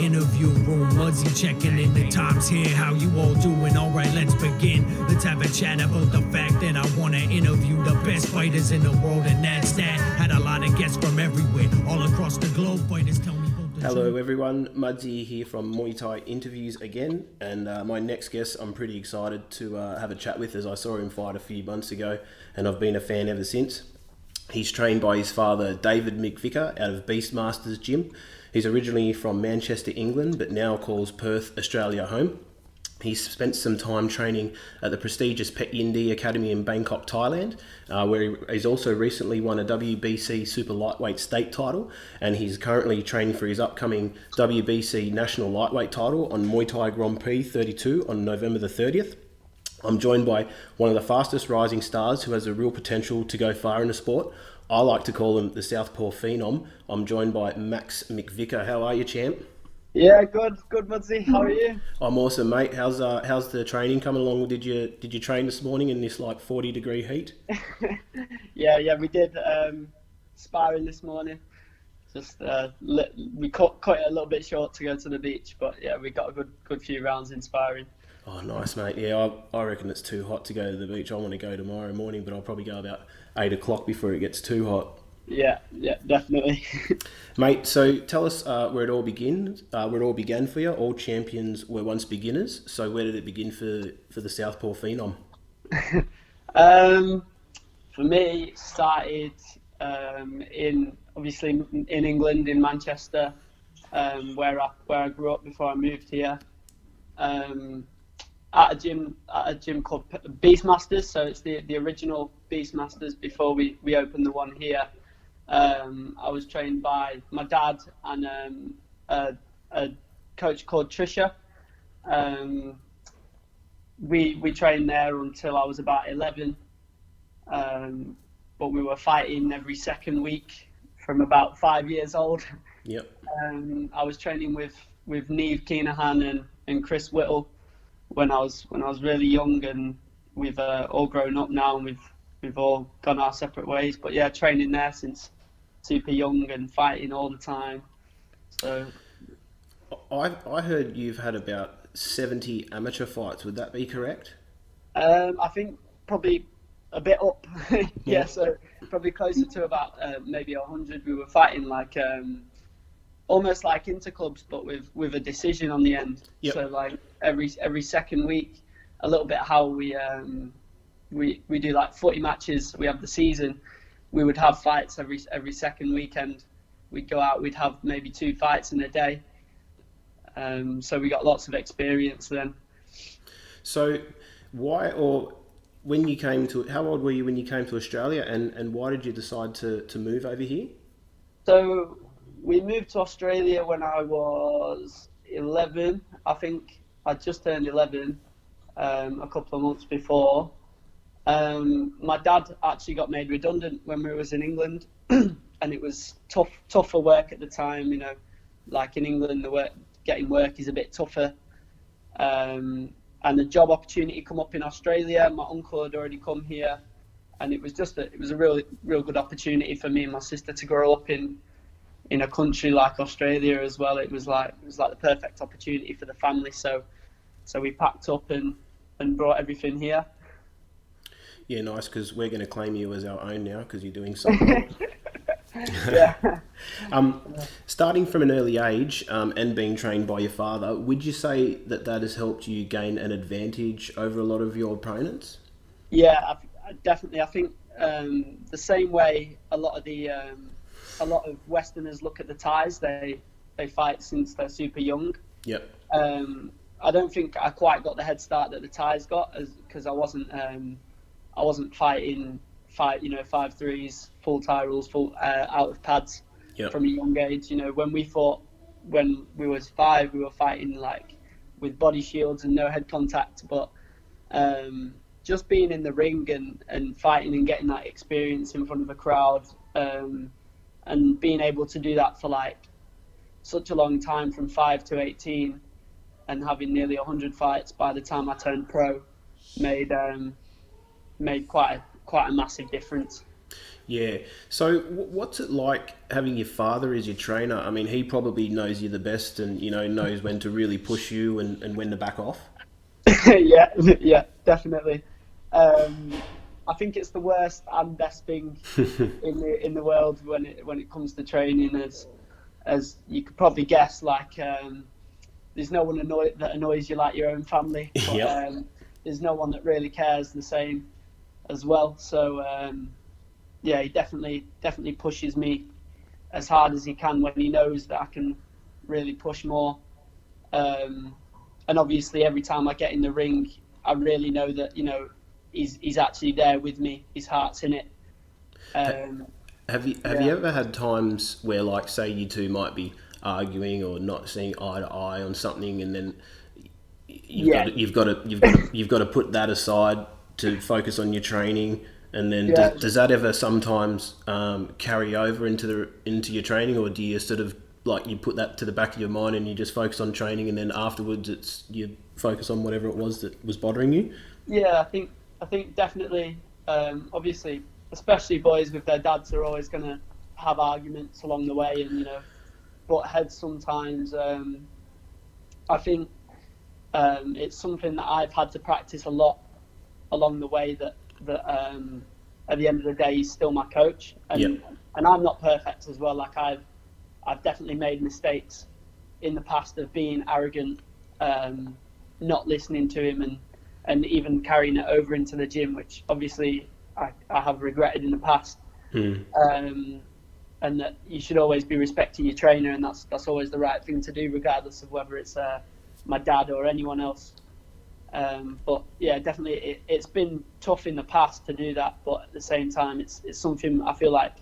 interview room. Muzzy checking in, the times here, how you all doing? Alright, let's begin. Let's have a chat about the fact that I wanna interview the best fighters in the world, and that's that. Had a lot of guests from everywhere, all across the globe. Fighters tell me about the Hello everyone, Mudzy here from Muay Thai Interviews again, and my next guest I'm pretty excited to have a chat with, as I saw him fight a few months ago and I've been a fan ever since. He's trained by his father David McVicker out of Beastmasters Gym. He's originally from Manchester, England, but now calls Perth, Australia home. He's spent some time training at the prestigious Petchyindee Academy in Bangkok, Thailand, where he's also recently won a WBC super lightweight state title, and he's currently training for his upcoming WBC national lightweight title on Muay Thai Grand Prix 32 on November the 30th. I'm joined by one of the fastest rising stars who has a real potential to go far in the sport. I like to call him the Southpaw Phenom. I'm joined by Max McVicker. How are you, champ? Yeah, good, Mudzy. How are you? I'm awesome, mate. How's the training coming along? Did you train this morning in this like 40-degree heat? Yeah, we did sparring this morning. Just we cut it a little bit short to go to the beach, but yeah, we got a good few rounds in sparring. Oh, nice, mate. Yeah, I reckon it's too hot to go to the beach. I want to go tomorrow morning, but I'll probably go about 8 o'clock before it gets too hot. Yeah, definitely. Mate, so tell us where it all began for you. All champions were once beginners. So where did it begin for the Southpaw Phenom? For me, it started in England, in Manchester, where I grew up before I moved here. At a gym called Beastmasters, so it's the original Beastmasters before we opened the one here. I was trained by my dad and a coach called Trisha. We trained there until I was about 11, but we were fighting every second week from about 5 years old. Yep. I was training with Neve Keenahan and Chris Whittle when I was really young, and we've all grown up now and we've all gone our separate ways. But yeah, training there since super young and fighting all the time. So I heard you've had about 70 amateur fights. Would that be correct? I think probably a bit up. Yeah, so probably closer to about maybe 100. We were fighting like almost like interclubs, but with a decision on the end. Yep. So like every second week, a little bit how we do like footy matches. We have the season. We would have fights every second weekend. We'd go out. We'd have maybe 2 fights in a day. So we got lots of experience then. So how old were you when you came to Australia, and why did you decide to move over here? So we moved to Australia when I was 11. I think I just turned 11 a couple of months before. My dad actually got made redundant when we was in England, and it was tougher work at the time. You know, like in England, getting work is a bit tougher. And the job opportunity come up in Australia. My uncle had already come here, and it was a real good opportunity for me and my sister to grow up in a country like Australia as well. It was like the perfect opportunity for the family. So we packed up and brought everything here. Yeah, nice, because we're going to claim you as our own now because you're doing something. Yeah. Starting from an early age and being trained by your father, would you say that has helped you gain an advantage over a lot of your opponents? Yeah, definitely. I think the same way a lot of Westerners look at the Thais, they fight since they're super young. Yep. I don't think I quite got the head start that the Thais got, because I wasn't fighting 5-3s, full Thai rules, full out of pads. Yep. From a young age. You know, when we fought when we was 5, we were fighting like with body shields and no head contact. But just being in the ring and fighting and getting that experience in front of a crowd, and being able to do that for like such a long time, from 5 to 18, and having nearly 100 fights by the time I turned pro, made quite a massive difference. Yeah. So what's it like having your father as your trainer? I mean, he probably knows you the best and, knows when to really push you and when to back off. Yeah, yeah, definitely. I think it's the worst and best thing in the world when it comes to training, as you could probably guess. Like, there's no one that annoys you like your own family, but Yep. there's no one that really cares the same as well. So yeah, he definitely pushes me as hard as he can when he knows that I can really push more. Um, and obviously, every time I get in the ring, I really know that he's actually there with me. His heart's in it. Um, Have you yeah, ever had times where, like, say you two might be arguing or not seeing eye to eye on something, and then yeah, you've got to put that aside to focus on your training, and then yeah. does that ever sometimes carry over into your training, or do you sort of like you put that to the back of your mind and you just focus on training, and then afterwards it's you focus on whatever it was that was bothering you? Yeah, I think definitely. Obviously, especially boys with their dads are always going to have arguments along the way, and butt heads sometimes. I think it's something that I've had to practice a lot along the way. That at the end of the day, he's still my coach, Yep. and I'm not perfect as well. Like I've definitely made mistakes in the past of being arrogant, not listening to him, and even carrying it over into the gym, which obviously I have regretted in the past. Hmm. And that you should always be respecting your trainer, and that's always the right thing to do, regardless of whether it's my dad or anyone else. But yeah, definitely it's been tough in the past to do that, but at the same time, it's something I feel like,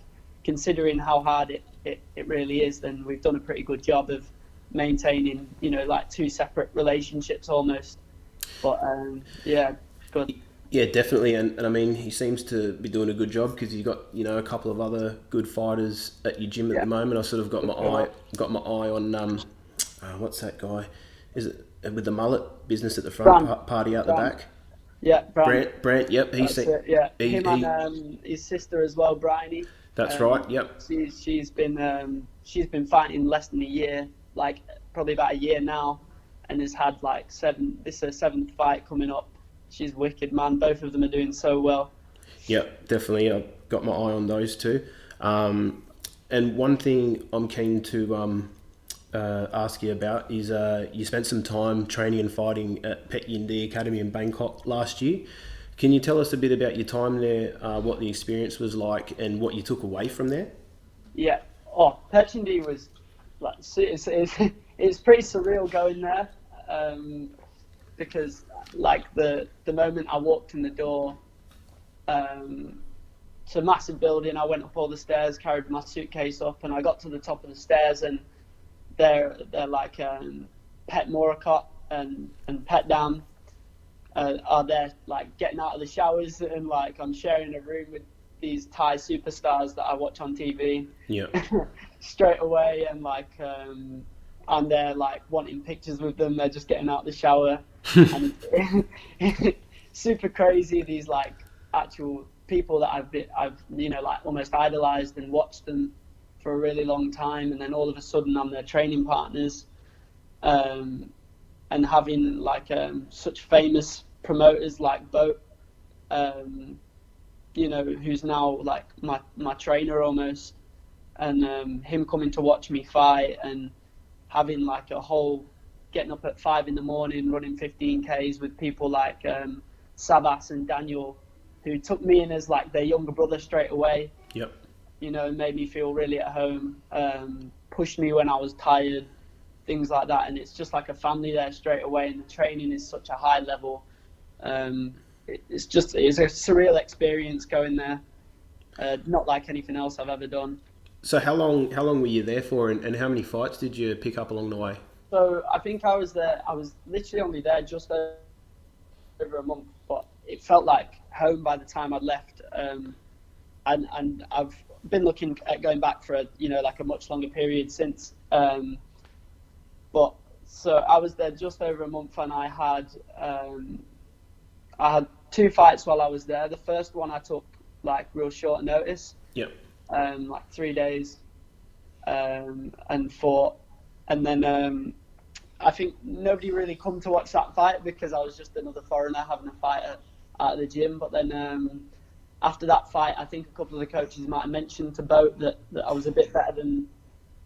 considering how hard it really is, then we've done a pretty good job of maintaining, like two separate relationships almost. But yeah, good. Yeah, definitely, and I mean he seems to be doing a good job because you've got a couple of other good fighters at your gym at Yeah, the moment. I sort of got for my eye sure. on what's that guy? Is it with the mullet business at the front, Bran, party out the Bran, back? yeah, Bran. Brant. Yep, That's it. Yeah, him and he. his sister as well, Bryony. That's right. Yep. She's been fighting less than a year, like probably about a year now, and has had like seven. This is her seventh fight coming up. She's wicked, man. Both of them are doing so well. Yep, definitely. I've got my eye on those two. And one thing I'm keen to ask you about is you spent some time training and fighting at Petchyindee Academy in Bangkok last year. Can you tell us a bit about your time there, what the experience was like, and what you took away from there? Yeah. Oh, Petchyindee was like it's pretty surreal going there, because like the moment I walked in the door, it's a massive building. I went up all the stairs, carried my suitcase up, and I got to the top of the stairs, and they're like Pet Morakot and Pet Dam are there, like getting out of the showers, and like I'm sharing a room with these Thai superstars that I watch on TV Yeah. straight away, and like I'm there like wanting pictures with them. They're just getting out of the shower, and super crazy. These like actual people that I've like almost idolized and watched them for a really long time, and then all of a sudden I'm their training partners, and having like such famous promoters like Boat, who's now like my trainer almost, and him coming to watch me fight, and having like a whole getting up at 5 a.m, running 15Ks with people like Sabas and Daniel, who took me in as like their younger brother straight away, Yep. made me feel really at home, pushed me when I was tired, things like that. And it's just like a family there straight away, and the training is such a high level. It's a surreal experience going there, not like anything else I've ever done. So how long were you there for, and how many fights did you pick up along the way? So I think I was literally only there just over a month, but it felt like home by the time I'd left. And I've been looking at going back for like a much longer period since. But so I was there just over a month, and I had two fights while I was there. The first one I took like real short notice. Yep. Like 3 days, and fought. And then I think nobody really come to watch that fight because I was just another foreigner having a fight at the gym. But then after that fight, I think a couple of the coaches might have mentioned to Boat that I was a bit better than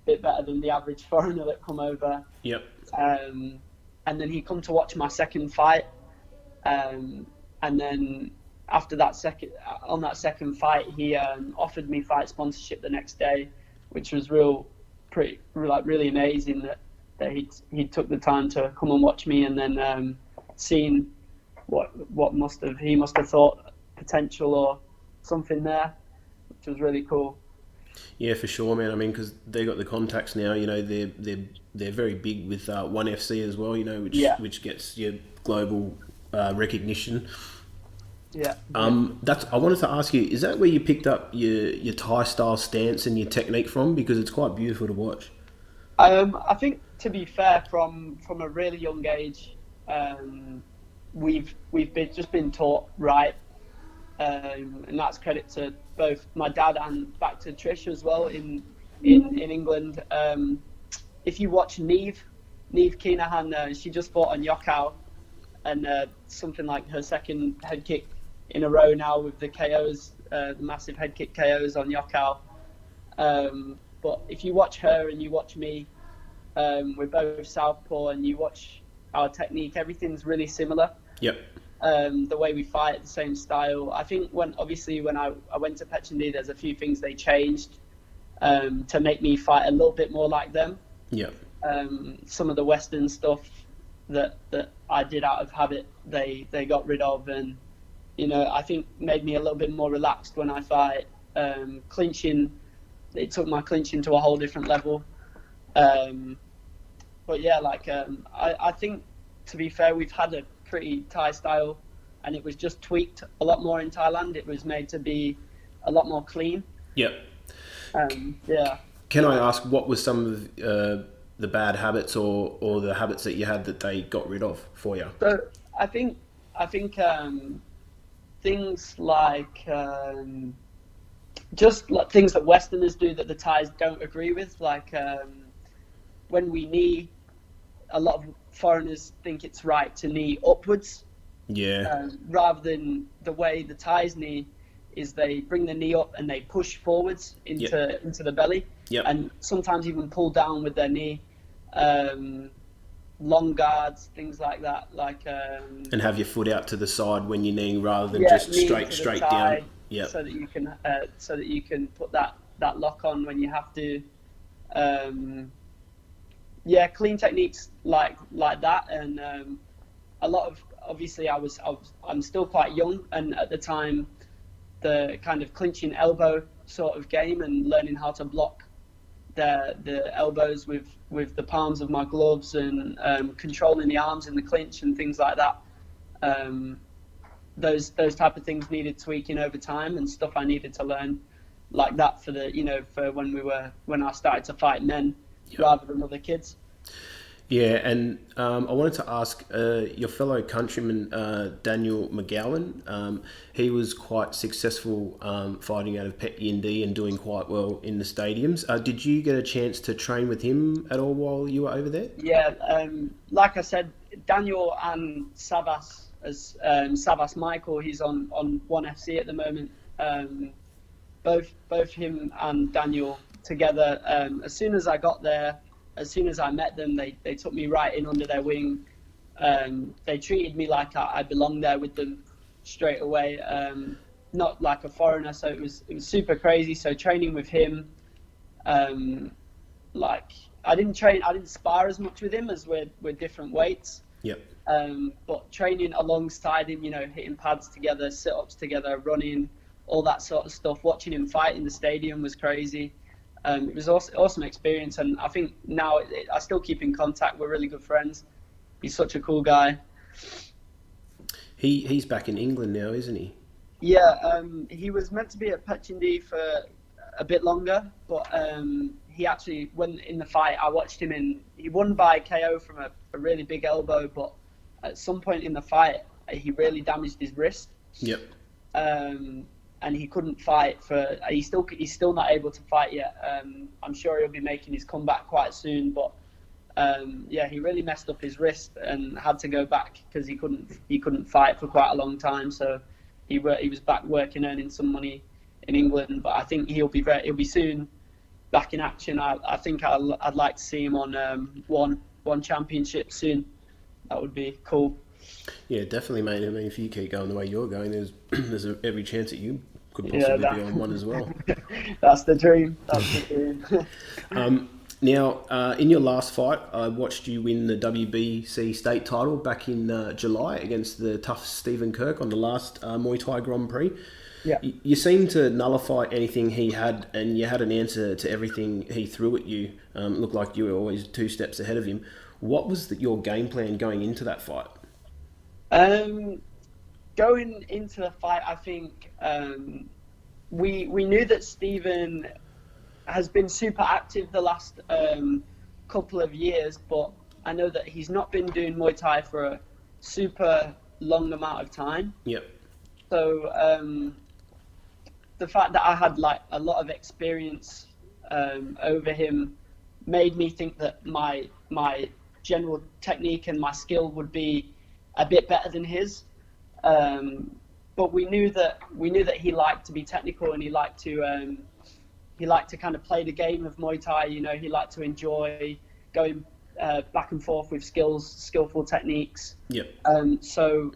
the average foreigner that come over. Yep. And then he come to watch my second fight, and then after that second fight, he offered me fight sponsorship the next day, which was really amazing that he took the time to come and watch me, and then seen what he must have thought potential or something there, which was really cool. Yeah, for sure, man. I mean, because they got the contacts now. You know, they're very big with ONE FC as well. You know, which gets your global recognition. Yeah. I wanted to ask you: is that where you picked up your Thai style stance and your technique from? Because it's quite beautiful to watch. I think, to be fair, from a really young age, we've been taught right, and that's credit to both my dad and back to Trish as well in England. If you watch Neve Keenahan, she just fought on Yokkao, and something like her second head kick in a row now with the KOs, the massive head kick KOs on Yokkao. But if you watch her and you watch me, we're both southpaw, and you watch our technique, everything's really similar. Yep. The way we fight, the same style. I think when I went to Petchyindee, there's a few things they changed to make me fight a little bit more like them. Yep. Some of the Western stuff that I did out of habit, they got rid of, and I think made me a little bit more relaxed when I fight. Clinching, it took my clinching to a whole different level. But yeah, I think, to be fair, we've had a pretty Thai style, and it was just tweaked a lot more in Thailand. It was made to be a lot more clean. Yep. Yeah. Can I ask what was some of the bad habits or the habits that you had that they got rid of for you? So I think things like just like things that Westerners do that the Thais don't agree with, like when we knee, a lot of foreigners think it's right to knee upwards. Yeah. Rather than the way the Thais knee is, they bring the knee up and they push forwards into the belly. Yep. And sometimes even pull down with their knee. Long guards, things like that. And have your foot out to the side when you're kneeing rather than just straight down. Yeah. So that you can put that lock on when you have to. Clean techniques like that, and a lot of, obviously I'm still quite young, and at the time the kind of clinching elbow sort of game and learning how to block the elbows with the palms of my gloves, and controlling the arms in the clinch and things like that. Those type of things needed tweaking over time, and stuff I needed to learn like that for when I started to fight men rather than other kids. Yeah, and I wanted to ask your fellow countryman Daniel McGowan. He was quite successful fighting out of Petchyindee and doing quite well in the stadiums. Did you get a chance to train with him at all while you were over there? Yeah, like I said, Daniel and Savas, Savas Michael, he's on ONE FC at the moment. Both him and Daniel together. As soon as I got there, as soon as I met them, they took me right in under their wing. They treated me like I belonged there with them straight away, not like a foreigner. So it was super crazy. So training with him, I didn't spar as much with him as we're different weights. Yep. But training alongside him, hitting pads together, sit-ups together, running, all that sort of stuff. Watching him fight in the stadium was crazy. It was awesome experience, and I think now I still keep in contact. We're really good friends. He's such a cool guy. He's back in England now, isn't he? Yeah, he was meant to be at Petchyindee for a bit longer, but he actually, when in the fight, I watched him he won by KO from a really big elbow, but at some point in the fight, he really damaged his wrist. Yep. and he couldn't fight for. He's still not able to fight yet. I'm sure he'll be making his comeback quite soon, but yeah, he really messed up his wrist and had to go back because he couldn't fight for quite a long time. So he was back working, earning some money in England. But I think he'll be soon back in action. I think I'd like to see him on one championship soon. That would be cool. Yeah, definitely, mate. I mean, if you keep going the way you're going, there's every chance that you could possibly be on one as well. That's the dream. That's the dream. Now, in your last fight, I watched you win the WBC state title back in July against the tough Stephen Kirk on the last Muay Thai Grand Prix. Yeah. You seemed to nullify anything he had, and you had an answer to everything he threw at you. Looked like you were always 2 steps ahead of him. What was your game plan going into that fight? Going into the fight, I think we knew that Stephen has been super active the last couple of years, but I know that he's not been doing Muay Thai for a super long amount of time. Yep. So the fact that I had like a lot of experience over him made me think that my general technique and my skill would be a bit better than his. But we knew that he liked to be technical, and he liked to kind of play the game of Muay Thai. You know, he liked to enjoy going back and forth with skillful techniques. Yep. So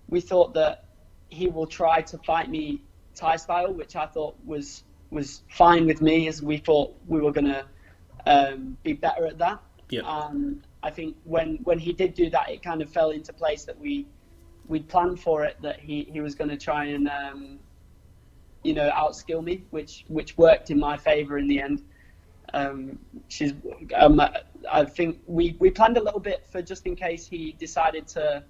we thought that he will try to fight me Thai style, which I thought was fine with me, as we thought we were going to be better at that. Yep. I think when he did do that, it kind of fell into place that we'd planned for it, that he was going to try and outskill me, which worked in my favor in the end. I think we planned a little bit for just in case he decided to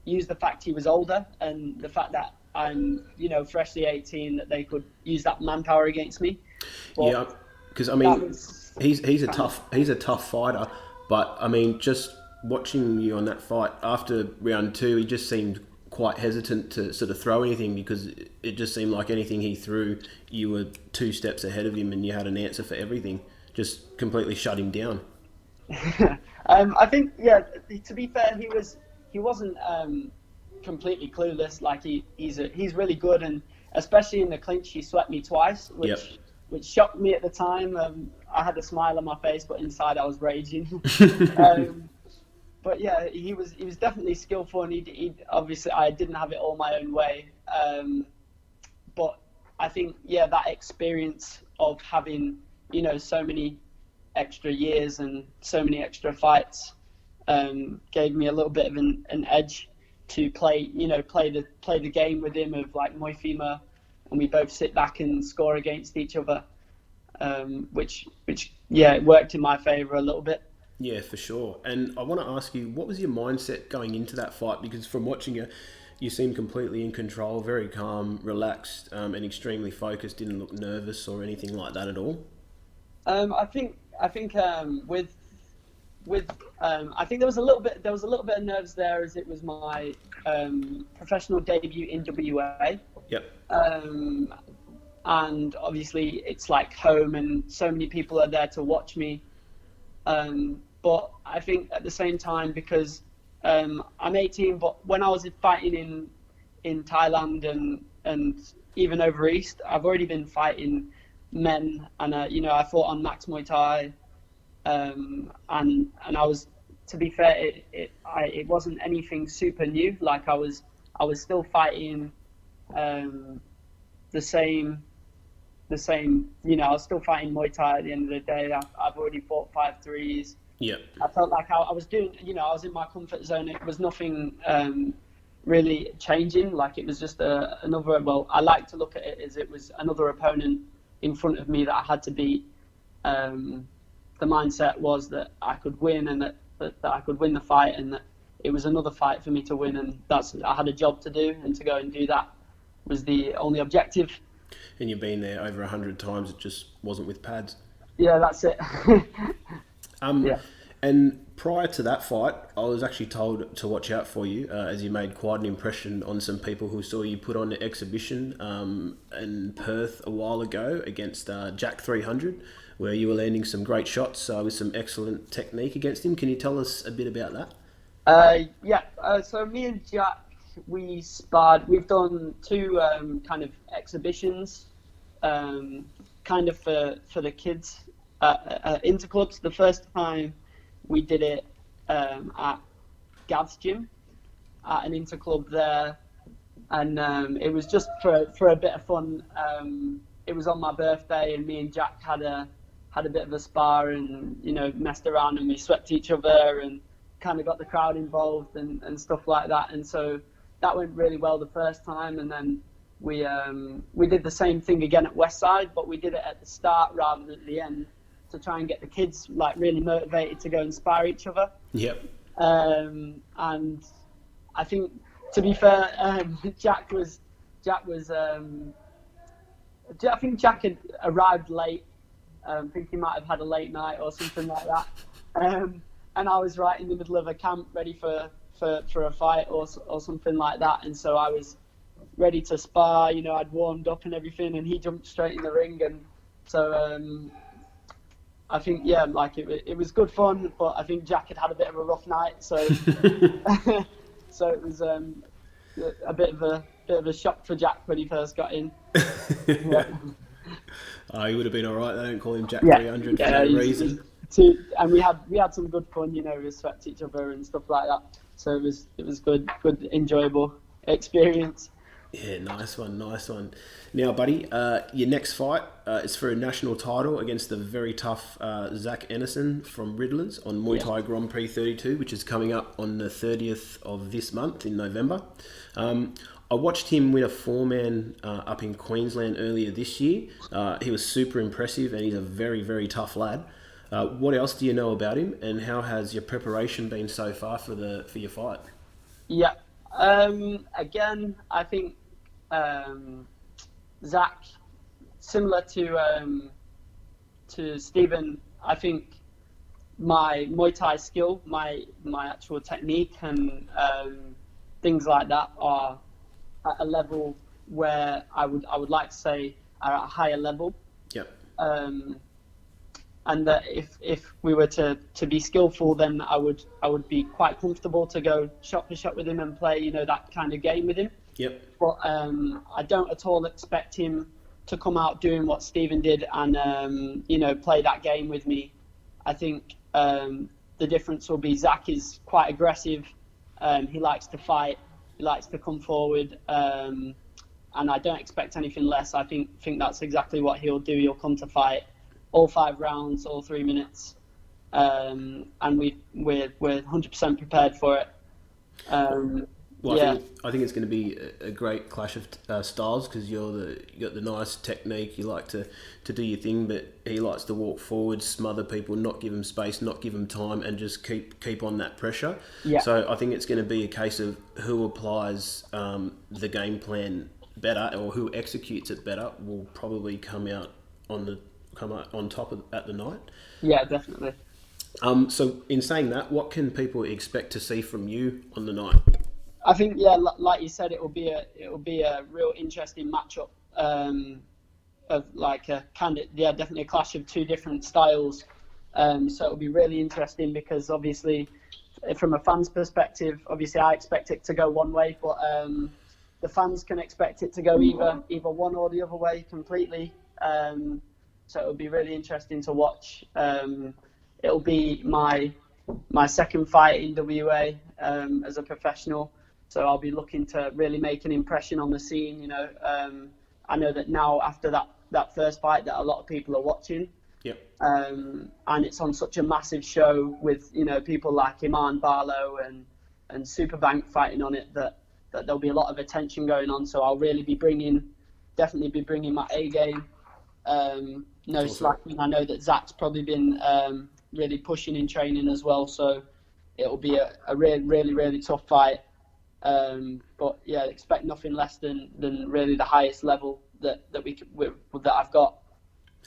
use the fact he was older and the fact that I'm freshly 18, that they could use that manpower against me. But yeah, because I mean he's a tough fighter, but I mean, just watching you on that fight after round 2, he just seemed quite hesitant to sort of throw anything, because it just seemed like anything he threw, you were 2 steps ahead of him and you had an answer for everything. Just completely shut him down. I think, yeah, to be fair, he wasn't completely clueless. Like he's really good, and especially in the clinch, he swept me twice, which shocked me at the time. I had a smile on my face, but inside I was raging. But yeah, he was definitely skillful, and he obviously, I didn't have it all my own way. But I think, yeah, that experience of having, so many extra years and so many extra fights gave me a little bit of an edge to play the game with him of like Muay Thai, and we both sit back and score against each other, which it worked in my favor a little bit. Yeah, for sure. And I want to ask you, what was your mindset going into that fight? Because from watching you seemed completely in control, very calm, relaxed, and extremely focused. Didn't look nervous or anything like that at all. I think with I think there was a little bit of nerves there, as it was my professional debut in WA. Yep. And obviously it's like home, and so many people are there to watch me. But I think at the same time, because I'm 18, but when I was fighting in Thailand and even over East, I've already been fighting men, and I fought on Max Muay Thai, and I was, to be fair, it wasn't anything super new. Like I was still fighting the same. I was still fighting Muay Thai at the end of the day. I've already fought 5-3s. Yeah. I felt like I was doing, I was in my comfort zone. It was nothing really changing. Like it was just another, well, I like to look at it as it was another opponent in front of me that I had to beat. The mindset was that I could win, and that I could win the fight, and that it was another fight for me to win, and I had a job to do, and to go and do that was the only objective. And you've been there over 100 times, it just wasn't with pads. Yeah, that's it. Yeah. And prior to that fight, I was actually told to watch out for you, as you made quite an impression on some people who saw you put on an exhibition in Perth a while ago against Jack 300, where you were landing some great shots with some excellent technique against him. Can you tell us a bit about that? So me and Jack, we sparred. We've done two kind of exhibitions, kind of for the kids interclubs. The first time we did it at Gav's gym at an interclub there, and it was just for a bit of fun. It was on my birthday, and me and Jack had a bit of a spar, and messed around, and we swept each other, and kind of got the crowd involved and stuff like that. And so that went really well the first time, and then we did the same thing again at Westside, but we did it at the start rather than at the end, to try and get the kids like really motivated to go and spar each other. Yep. And I think, to be fair, Jack had arrived late. I think he might have had a late night or something like that. And I was right in the middle of a camp, ready for a fight or something like that. And so I was ready to spar. I'd warmed up and everything, and he jumped straight in the ring. And so I think, it was good fun, but I think Jack had a bit of a rough night. So so it was a bit of a shock for Jack when he first got in. Yeah. He would have been all right. They don't call him Jack 300 for no reason. And we had some good fun. We swept each other and stuff like that. So it was good, enjoyable experience. Yeah, nice one. Now, buddy, your next fight is for a national title against the very tough Zach Ennison from Riddlers on Muay Thai Grand Prix 32, which is coming up on the 30th of this month in November. I watched him win a 4-man up in Queensland earlier this year. He was super impressive, and he's a very, very tough lad. What else do you know about him, and how has your preparation been so far for your fight? Yeah. Again, I think Zach, similar to Stephen, I think my Muay Thai skill, my actual technique, and things like that are at a level where I would like to say are at a higher level. Yep. And that if we were to be skillful, then I would be quite comfortable to go shot for shot with him and play that kind of game with him. Yep. But I don't at all expect him to come out doing what Stephen did and play that game with me. I think the difference will be Zach is quite aggressive. He likes to fight. He likes to come forward. And I don't expect anything less. I think that's exactly what he'll do. He'll come to fight all 5 rounds, all 3 minutes, and we're 100% prepared for it. I think it's going to be a great clash of styles, because you got the nice technique. You like to do your thing, but he likes to walk forward, smother people, not give them space, not give them time, and just keep on that pressure. Yeah. So I think it's going to be a case of who applies the game plan better, or who executes it better, will probably come out on top at the night. Yeah, definitely. So in saying that, what can people expect to see from you on the night? I think, like you said, it will be a real interesting matchup of like a definitely a clash of 2 different styles. So it'll be really interesting, because obviously, from a fan's perspective, obviously I expect it to go one way, but the fans can expect it to go either one or the other way completely. So it'll be really interesting to watch. It'll be my second fight in WA as a professional. So I'll be looking to really make an impression on the scene. I know that now after that first fight that a lot of people are watching. Yep. And it's on such a massive show with people like Iman Barlow and Superbank fighting on it, that there'll be a lot of attention going on. So I'll really definitely be bringing my A game. No slacking. I know that Zach's probably been really pushing in training as well. So it'll be a really, really, really tough fight. But yeah, expect nothing less than really the highest level that I've got.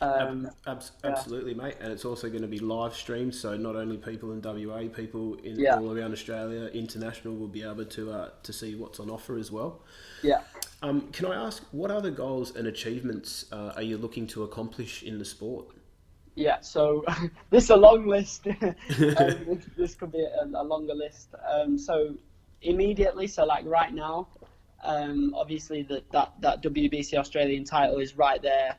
Absolutely, mate. And it's also going to be live streamed, so not only people in WA, people in Yeah. all around Australia, international, will be able to see what's on offer as well. Yeah. Can I ask, what other goals and achievements are you looking to accomplish in the sport? Yeah, so this is a long list. This could be a longer list. So immediately, so like right now, obviously that WBC Australian title is right there.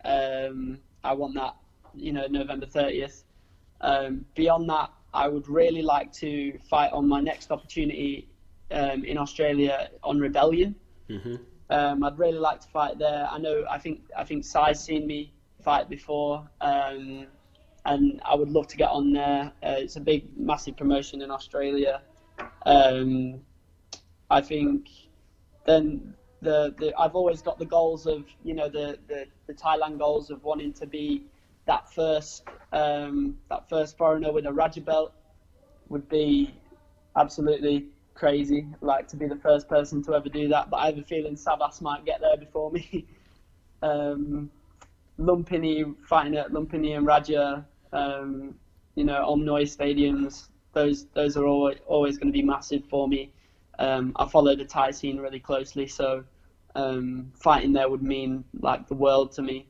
I want that, November 30th. Beyond that, I would really like to fight on my next opportunity in Australia on Rebellion. Mm-hmm. I'd really like to fight there. I think Sai's seen me fight before, and I would love to get on there. It's a big, massive promotion in Australia. I think then I've always got the goals of the Thailand goals of wanting to be that first foreigner with a Raja belt would be absolutely crazy, like to be the first person to ever do that. But I have a feeling Sabas might get there before me. Lumpini, fighting at Lumpini and Raja, Omnoy stadiums, those are always going to be massive for me. I follow the Thai scene really closely, so fighting there would mean like the world to me.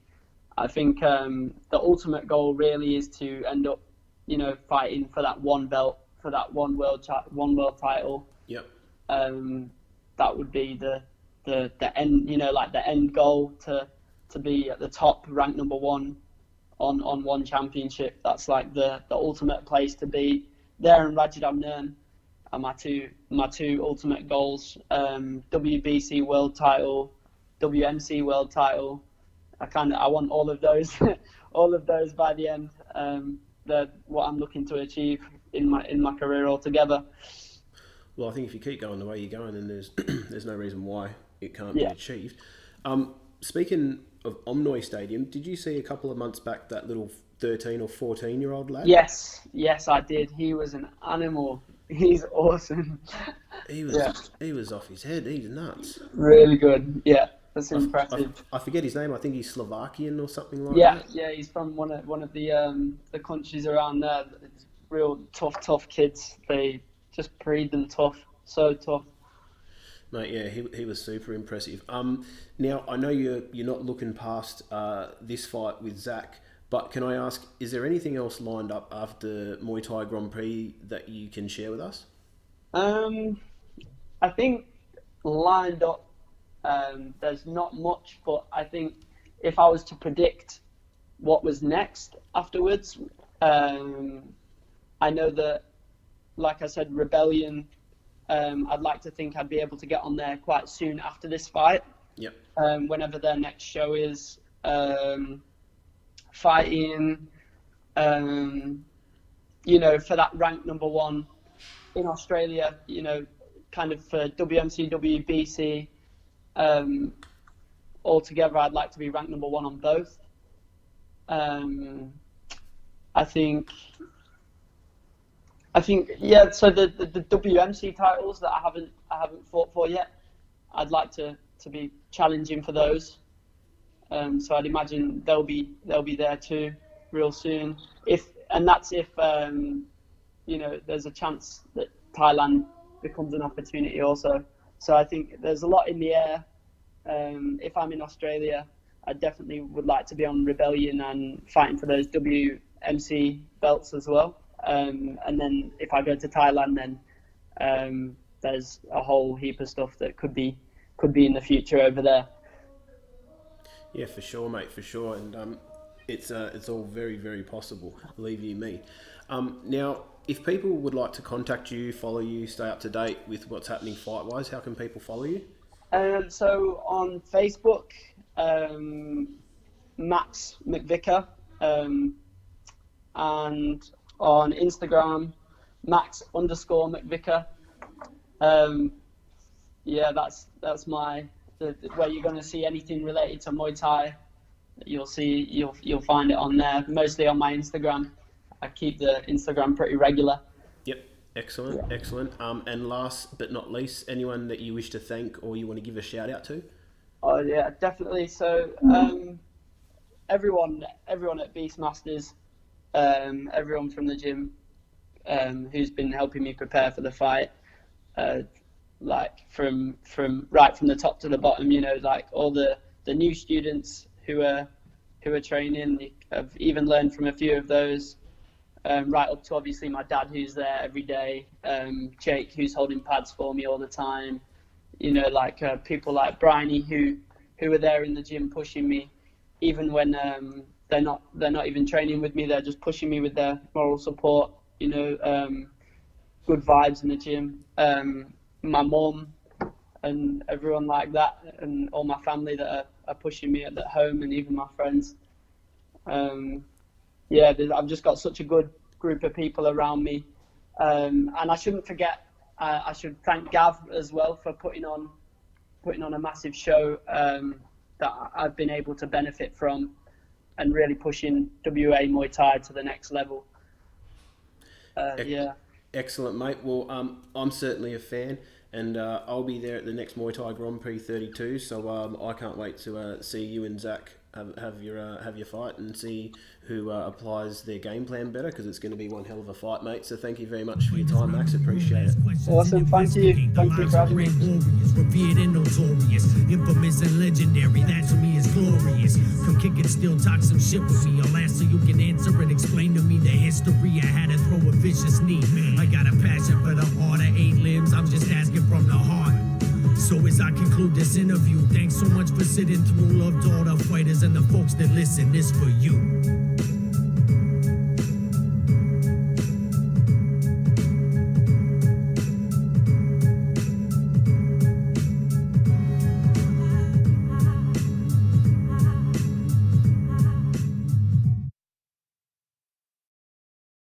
I think the ultimate goal really is to end up, fighting for that one belt, for that one world title. Yep. That would be the end, like the end goal to be at the top, ranked number one on one championship. That's like the ultimate place to be. There and Rajadamnern are my two ultimate goals. WBC world title, WMC world title. I want all of those, all of those by the end. They're what I'm looking to achieve in my career altogether. Well, I think if you keep going the way you're going, then there's no reason why it can't be achieved. Speaking of Omnoy Stadium, did you see a couple of months back that little 13 or 14-year-old lad? Yes, I did. He was an animal. He's awesome. He was off his head. He's nuts. Really good. Yeah, that's impressive. I forget his name. I think he's Slovakian or something like that. Yeah, he's from one of the countries around there. It's real tough kids. They just breed them tough. So tough. Mate, yeah, he was super impressive. Now I know you're not looking past this fight with Zach, but can I ask, is there anything else lined up after Muay Thai Grand Prix that you can share with us? I think lined up, there's not much, but I think if I was to predict what was next afterwards, I know that, like I said, Rebellion. I'd like to think I'd be able to get on there quite soon after this fight. Yep. Whenever their next show is, fighting, for that rank number one in Australia, kind of for WMC, WBC, altogether, I'd like to be ranked number one on both. I think, yeah. So the WMC titles that I haven't fought for yet, I'd like to be challenging for those. So I'd imagine they'll be there too, real soon. If there's a chance that Thailand becomes an opportunity also. So I think there's a lot in the air. If I'm in Australia, I definitely would like to be on Rebellion and fighting for those WMC belts as well. And then if I go to Thailand, then there's a whole heap of stuff that could be in the future over there. Yeah, for sure, mate, for sure. And it's all very, very possible, believe you me. Now, if people would like to contact you, follow you, stay up to date with what's happening fight-wise, how can people follow you? So on Facebook, Max McVicker, and on Instagram, Max_McVicker. Yeah, that's my where you're going to see anything related to Muay Thai. You'll find it on there, mostly on my Instagram. I keep the Instagram pretty regular. Yep, excellent. And last but not least, anyone that you wish to thank or you want to give a shout out to? Oh yeah, definitely. So everyone at Beastmasters, everyone from the gym, who's been helping me prepare for the fight, like from right from the top to the bottom, you know, like all the new students who are training. I've even learned from a few of those, right up to obviously my dad, who's there every day, Jake, who's holding pads for me all the time, you know, like people like Bryony who are there in the gym pushing me, even when they're not even training with me, they're just pushing me with their moral support, you know, good vibes in the gym. My mum and everyone like that, and all my family that are pushing me at home, and even my friends. Yeah, I've just got such a good group of people around me, and I shouldn't forget. I should thank Gav as well for putting on a massive show that I've been able to benefit from, and really pushing WA Muay Thai to the next level. Yeah. Excellent, mate. Well, I'm certainly a fan, and I'll be there at the next Muay Thai Grand Prix 32. So I can't wait to see you and Zach have your fight and see who applies their game plan better, because it's going to be one hell of a fight, mate. So thank you very much for your time, Max. Appreciate it. Awesome. Thank you for having me. Revered and notorious, infamous and legendary. That to me is glorious. Come kick it, still talk some shit with me. I'll ask so you can answer and explain to me the history. I had to throw a vicious knee. I got a passion for the art of 8 limbs. I'm just asking from the heart. So as I conclude this interview, thanks so much for sitting through. Loved all the fighters and the folks that listen. This for you.